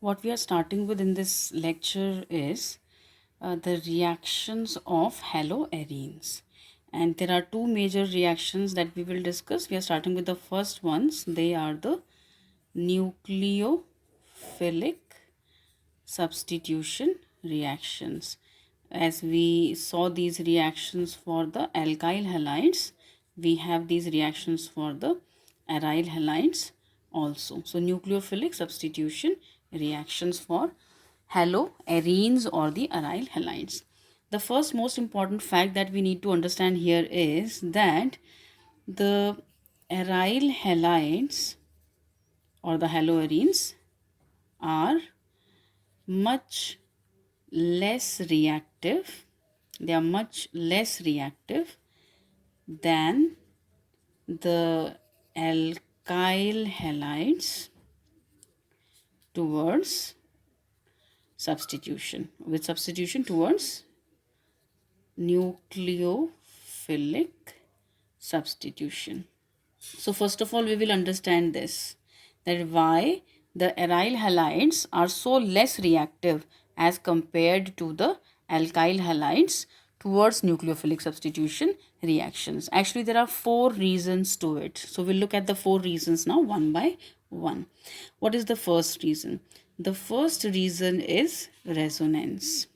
What we are starting with in this lecture is the reactions of haloarenes. And there are two major reactions that we will discuss. We are starting with the first ones. They are the nucleophilic substitution reactions. As we saw these reactions for the alkyl halides, we have these reactions for the aryl halides also. So nucleophilic substitution reactions for haloarenes or the aryl halides. The first most important fact that we need to understand here is that the aryl halides or the haloarenes are much less reactive. They are much less reactive than the alkyl halides towards substitution, with substitution towards nucleophilic substitution. So first of all, we will understand this, that why the aryl halides are so less reactive as compared to the alkyl halides towards nucleophilic substitution reactions. Actually, there are four reasons to it. So we'll look at the four reasons now one by one. What is the first reason? The first reason is resonance.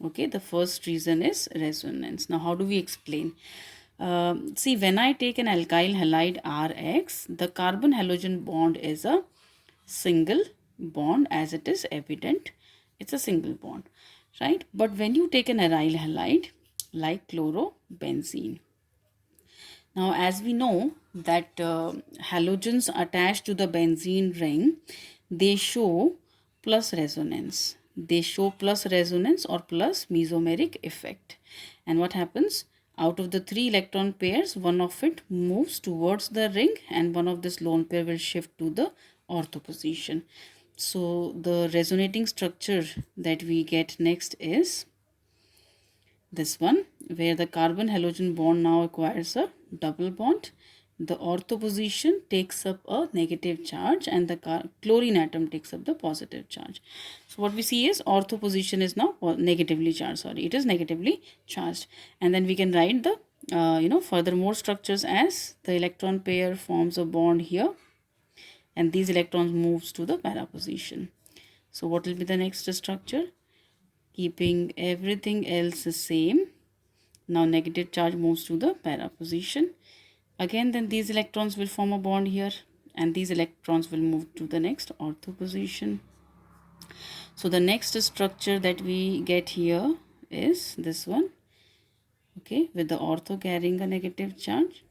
Okay, the first reason is resonance. Now, how do we explain? See, when I take an alkyl halide Rx, the carbon halogen bond is a single bond, as it is evident. It's a single bond, right? But when you take an aryl halide like chlorobenzene, now as we know that halogens attached to the benzene ring, they show plus resonance. They show plus resonance or plus mesomeric effect. And what happens? Out of the three electron pairs, one of it moves towards the ring and one of this lone pair will shift to the ortho position. So the resonating structure that we get next is this one, where the carbon halogen bond now acquires a double bond. The ortho position takes up a negative charge and the chlorine atom takes up the positive charge. So what we see is ortho position is now negatively charged. Sorry, it is negatively charged. And then we can write the furthermore structures as the electron pair forms a bond here and these electrons moves to the para position. So what will be the next structure? Keeping everything else the same. Now negative charge moves to the para position. Again, then these electrons will form a bond here and these electrons will move to the next ortho position. So the next structure that we get here is this one, okay, with the ortho carrying a negative charge.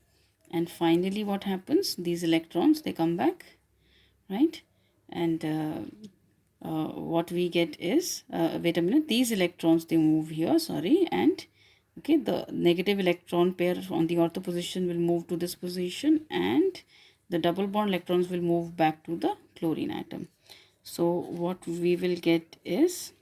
And finally what happens? These electrons, they come back, right? And what we get is, wait a minute, these electrons, they move here, sorry, and okay, the negative electron pair on the ortho position will move to this position and the double bond electrons will move back to the chlorine atom. So what we will get is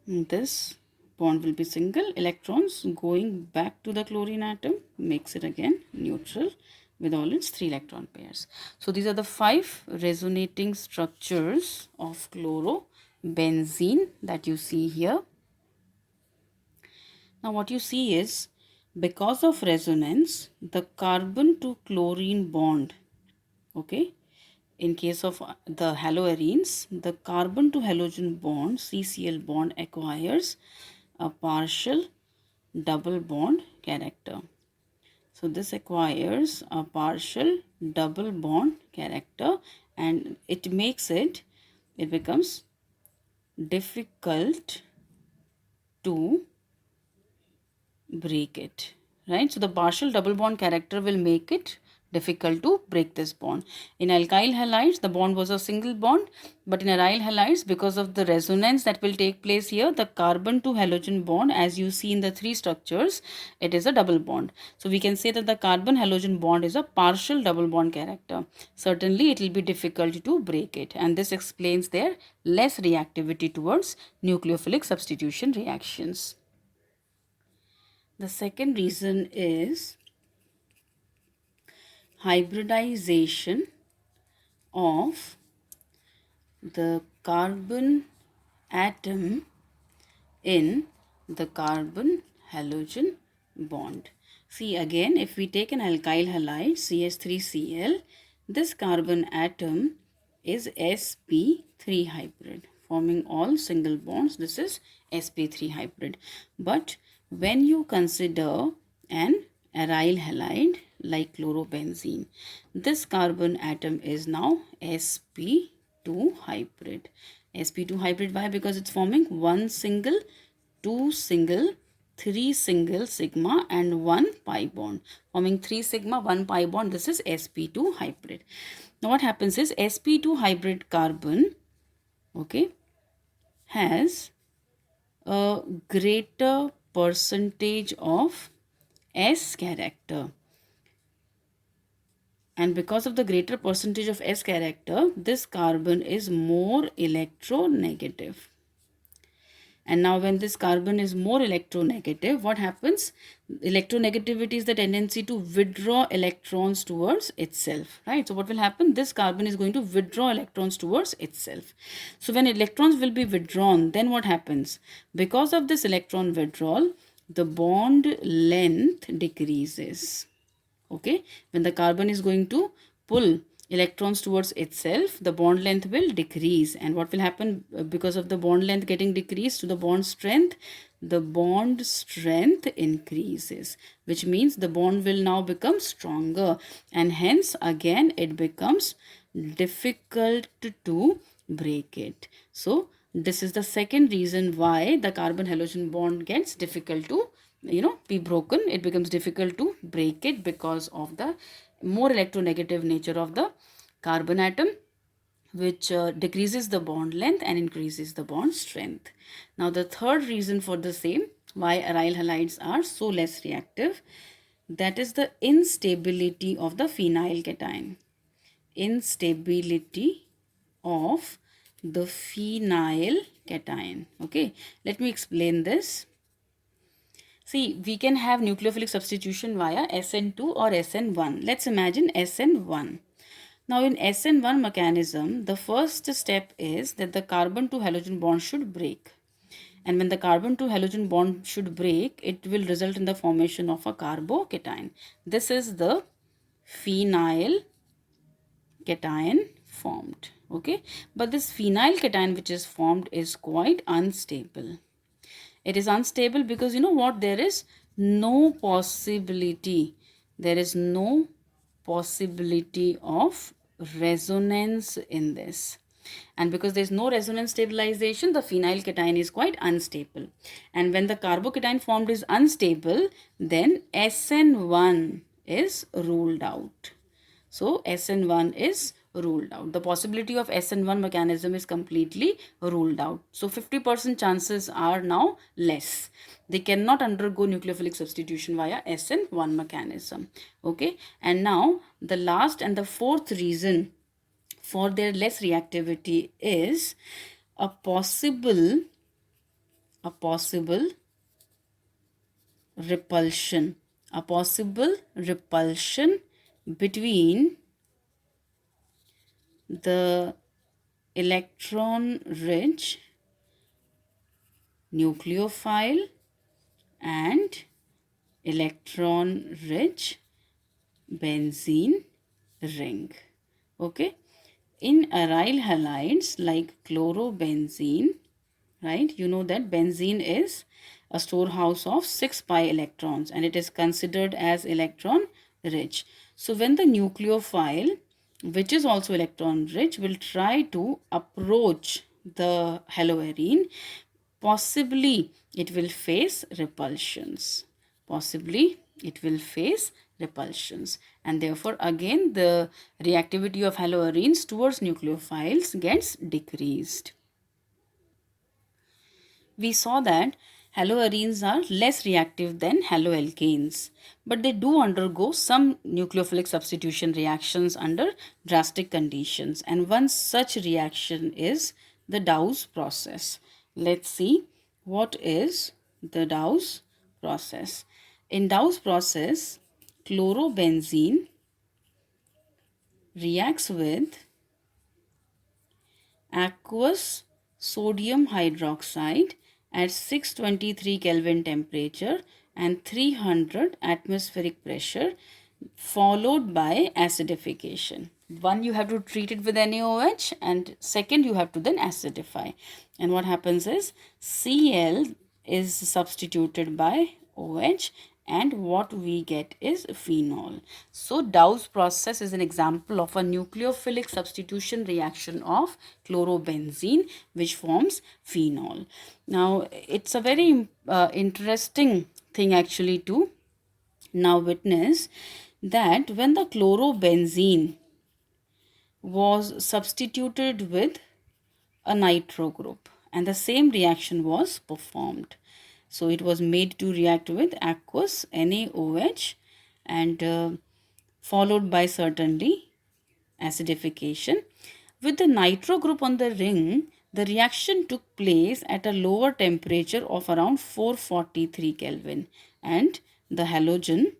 this bond will be single, electrons going back to the chlorine atom makes it again neutral with all its three electron pairs. So these are the five resonating structures of chlorobenzene that you see here. Now what you see is, because of resonance, the carbon to chlorine bond, okay, in case of the haloarenes, the carbon to halogen bond, CCl bond, acquires a partial double bond character. So this acquires a partial double bond character and it becomes difficult to break it, right? So the partial double bond character will make it difficult to break this bond. In alkyl halides, the bond was a single bond, but in aryl halides, because of the resonance that will take place here, the carbon to halogen bond, as you see in the three structures, it is a double bond. So we can say that the carbon halogen bond is a partial double bond character. Certainly it will be difficult to break it, and this explains their less reactivity towards nucleophilic substitution reactions. The second reason is hybridization of the carbon atom in the carbon halogen bond. See again, if we take an alkyl halide CH3Cl, this carbon atom is sp3 hybrid, forming all single bonds. This is sp3 hybrid. But when you consider an aryl halide like chlorobenzene, this carbon atom is now sp2 hybrid. sp2 hybrid, why? Because it's forming one single, two single, three single sigma and one pi bond, forming 3 sigma 1 pi bond. This is sp2 hybrid. Now what happens is sp2 hybrid carbon, okay, has a greater percentage of s character, and because of the greater percentage of s character, this carbon is more electronegative. And now when this carbon is more electronegative, what happens? Electronegativity is the tendency to withdraw electrons towards itself, right? So what will happen? This carbon is going to withdraw electrons towards itself. So when electrons will be withdrawn, then what happens? Because of this electron withdrawal, the bond length decreases. Okay, when the carbon is going to pull electrons towards itself, the bond length will decrease. And what will happen because of the bond length getting decreased to the bond strength? The bond strength increases, which means the bond will now become stronger, and hence again it becomes difficult to break it. So this is the second reason why the carbon halogen bond gets difficult to be broken. It becomes difficult to break it because of the more electronegative nature of the carbon atom, which decreases the bond length and increases the bond strength. Now the third reason for the same, why aryl halides are so less reactive, that is the instability of the phenyl cation. Instability of the phenyl cation. Okay, let me explain this. See, we can have nucleophilic substitution via SN2 or SN1. Let's imagine SN1. Now in SN1 mechanism, the first step is that the carbon to halogen bond should break. And when the carbon to halogen bond should break, it will result in the formation of a carbocation. This is the phenyl cation formed. Okay, but this phenyl cation which is formed is quite unstable. It is unstable because you know what? There is no possibility. There is no possibility of resonance in this. And because there is no resonance stabilization, the phenyl cation is quite unstable. And when the carbocation formed is unstable, then SN1 is ruled out. So SN1 is ruled out. The possibility of SN1 mechanism is completely ruled out. So 50% chances are now less. They cannot undergo nucleophilic substitution via SN1 mechanism. Okay. And now the last and the fourth reason for their less reactivity is a possible repulsion. A possible repulsion between the electron-rich nucleophile and electron-rich benzene ring. Okay. In aryl halides like chlorobenzene, right, you know that benzene is a storehouse of 6 pi electrons and it is considered as electron rich. So when the nucleophile, which is also electron rich, will try to approach the haloarene, possibly it will face repulsions. Possibly it will face repulsions, and therefore again the reactivity of haloarenes towards nucleophiles gets decreased. We saw that haloarenes are less reactive than haloalkanes, but they do undergo some nucleophilic substitution reactions under drastic conditions, and one such reaction is the Dowse process. Let's see what is the Dowse process. In Dowse process, chlorobenzene reacts with aqueous sodium hydroxide at 623 Kelvin temperature and 300 atmospheric pressure, followed by acidification. One, you have to treat it with NaOH, and second, you have to then acidify. And what happens is Cl is substituted by OH, and what we get is phenol. So Dowse process is an example of a nucleophilic substitution reaction of chlorobenzene, which forms phenol. Now it's a very interesting thing actually to now witness that when the chlorobenzene was substituted with a nitro group and the same reaction was performed. So it was made to react with aqueous NaOH and followed by certainly acidification. With the nitro group on the ring, the reaction took place at a lower temperature of around 443 Kelvin and the halogen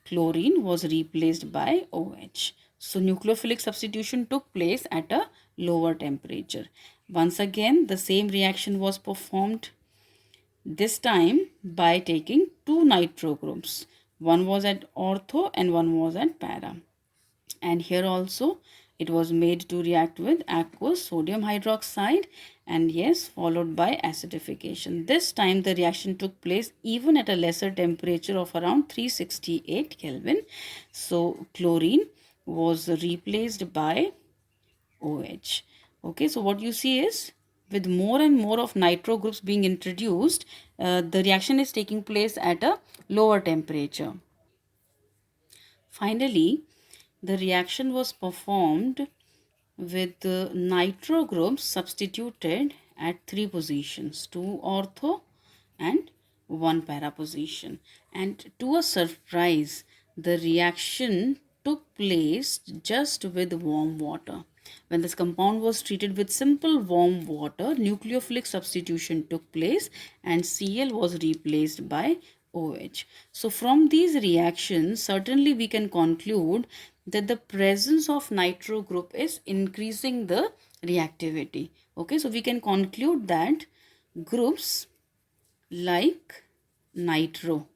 chlorine was replaced by OH. So nucleophilic substitution took place at a lower temperature. Once again, the same reaction was performed, this time by taking two nitro groups. One was at ortho and one was at para. And here also it was made to react with aqueous sodium hydroxide and yes, followed by acidification. This time the reaction took place even at a lesser temperature of around 368 Kelvin. So chlorine was replaced by OH. Okay, so what you see is with more and more of nitro groups being introduced, the reaction is taking place at a lower temperature. Finally, the reaction was performed with the nitro groups substituted at three positions, two ortho and one para position. And to a surprise, the reaction took place just with warm water. When this compound was treated with simple warm water, nucleophilic substitution took place and Cl was replaced by OH. So from these reactions, certainly we can conclude that the presence of nitro group is increasing the reactivity. Okay, so we can conclude that groups like nitro,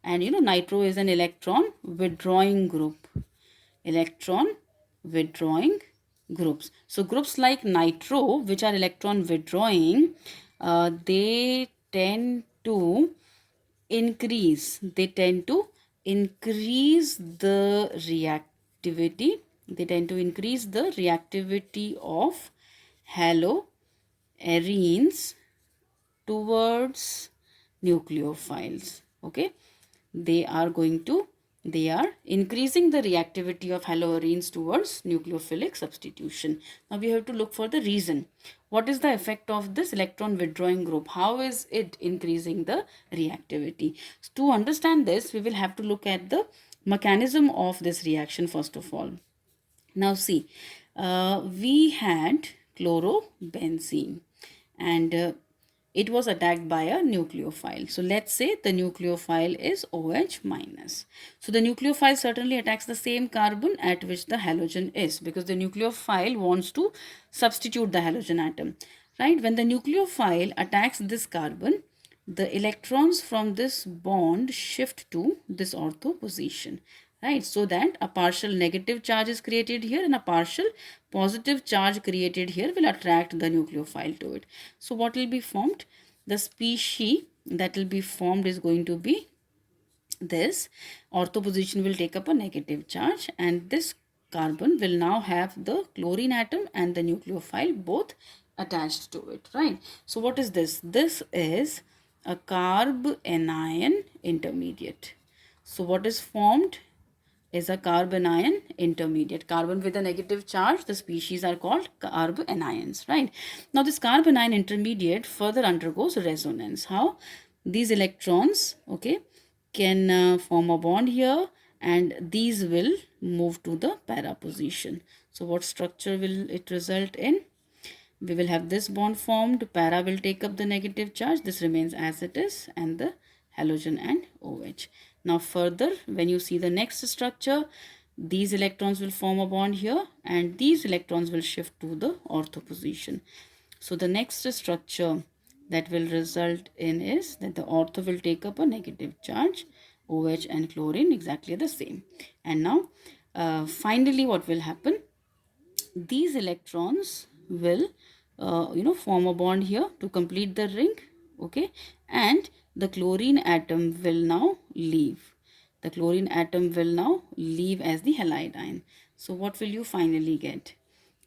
and nitro is an electron withdrawing group. Electron withdrawing groups. So groups like nitro, which are electron withdrawing, they tend to increase the reactivity. They tend to increase the reactivity of haloarenes towards nucleophiles. Okay, they are increasing the reactivity of haloarenes towards nucleophilic substitution. Now we have to look for the reason. What is the effect of this electron withdrawing group? How is it increasing the reactivity? So to understand this, we will have to look at the mechanism of this reaction first of all. Now see, we had chlorobenzene and it was attacked by a nucleophile. So let's say the nucleophile is OH minus. So the nucleophile certainly attacks the same carbon at which the halogen is, because the nucleophile wants to substitute the halogen atom. Right? When the nucleophile attacks this carbon, the electrons from this bond shift to this ortho position. Right, so that a partial negative charge is created here and a partial positive charge created here will attract the nucleophile to it. So what will be formed? The species that will be formed is going to be this. Ortho position will take up a negative charge and this carbon will now have the chlorine atom and the nucleophile both attached to it. Right, so what is this? This is a carb-anion intermediate. So what is formed is a carbanion intermediate. Carbon with a negative charge, the species are called carbanions, right? Now this carbanion intermediate further undergoes resonance. How? These electrons, okay, can form a bond here and these will move to the para position. So what structure will it result in? We will have this bond formed, para will take up the negative charge, this remains as it is, and the halogen and OH. Now further, when you see the next structure, these electrons will form a bond here and these electrons will shift to the ortho position. So the next structure that will result in is that the ortho will take up a negative charge. OH and chlorine exactly the same. And now finally what will happen? These electrons will form a bond here to complete the ring, okay, and the chlorine atom will now leave. The chlorine atom will now leave as the halide ion. So what will you finally get?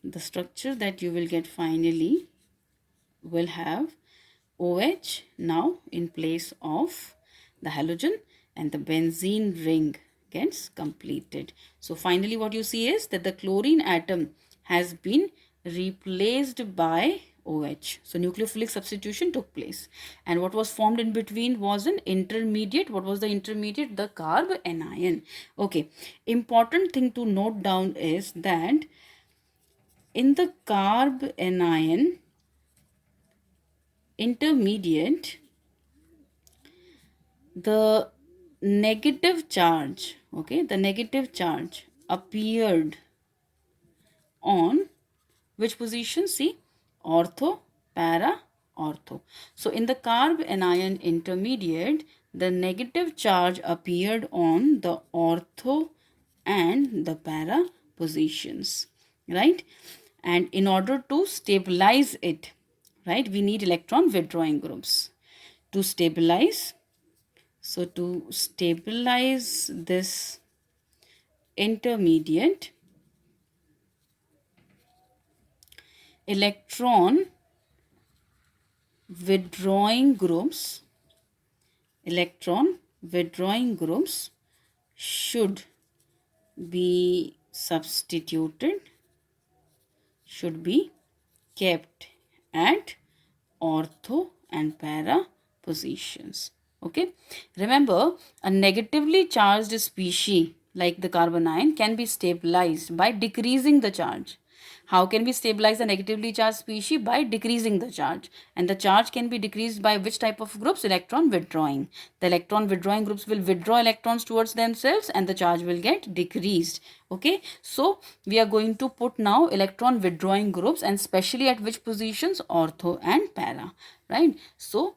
The structure that you will get finally will have OH now in place of the halogen, and the benzene ring gets completed. So finally what you see is that the chlorine atom has been replaced by OH. So nucleophilic substitution took place. And what was formed in between was an intermediate. What was the intermediate? The carb anion. Okay. Important thing to note down is that in the carb anion intermediate, the negative charge, okay, the negative charge appeared on which position? See, ortho, para, ortho. So in the carb anion intermediate, the negative charge appeared on the ortho and the para positions, right? And in order to stabilize it, right, we need electron withdrawing groups to stabilize. So to stabilize this intermediate, electron withdrawing groups should be substituted, should be kept at ortho and para positions. Okay, remember, a negatively charged species like the carbon ion can be stabilized by decreasing the charge. How can we stabilize a negatively charged species? By decreasing the charge. And the charge can be decreased by which type of groups? Electron withdrawing. The electron withdrawing groups will withdraw electrons towards themselves and the charge will get decreased. Okay, so we are going to put now electron withdrawing groups, and especially at which positions? Ortho and para, right? So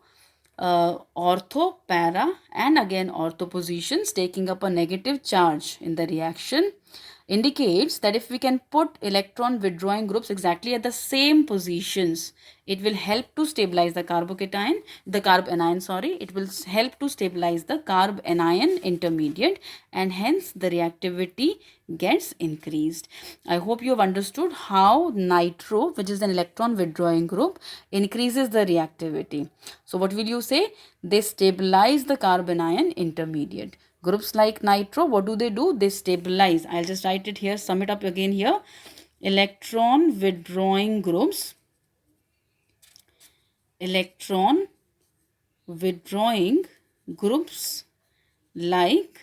ortho, para and again ortho positions taking up a negative charge in the reaction indicates that if we can put electron withdrawing groups exactly at the same positions, it will help to stabilize the carb anion, it will help to stabilize the carb anion intermediate, and hence the reactivity gets increased. I hope you have understood how nitro, which is an electron withdrawing group, increases the reactivity. So what will you say? They stabilize the carb anion intermediate. Groups like nitro, what do? They stabilize. I'll just write it here, sum it up again here. Electron withdrawing groups like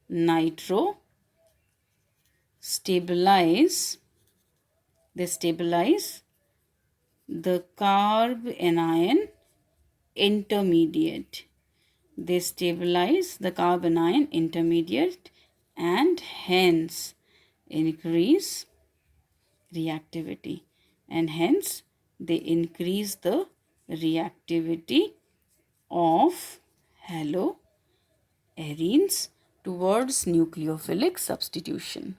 nitro stabilize the carb anion intermediate. They stabilize the carb anion intermediate and hence increase reactivity, and hence they increase the reactivity of haloarenes towards nucleophilic substitution.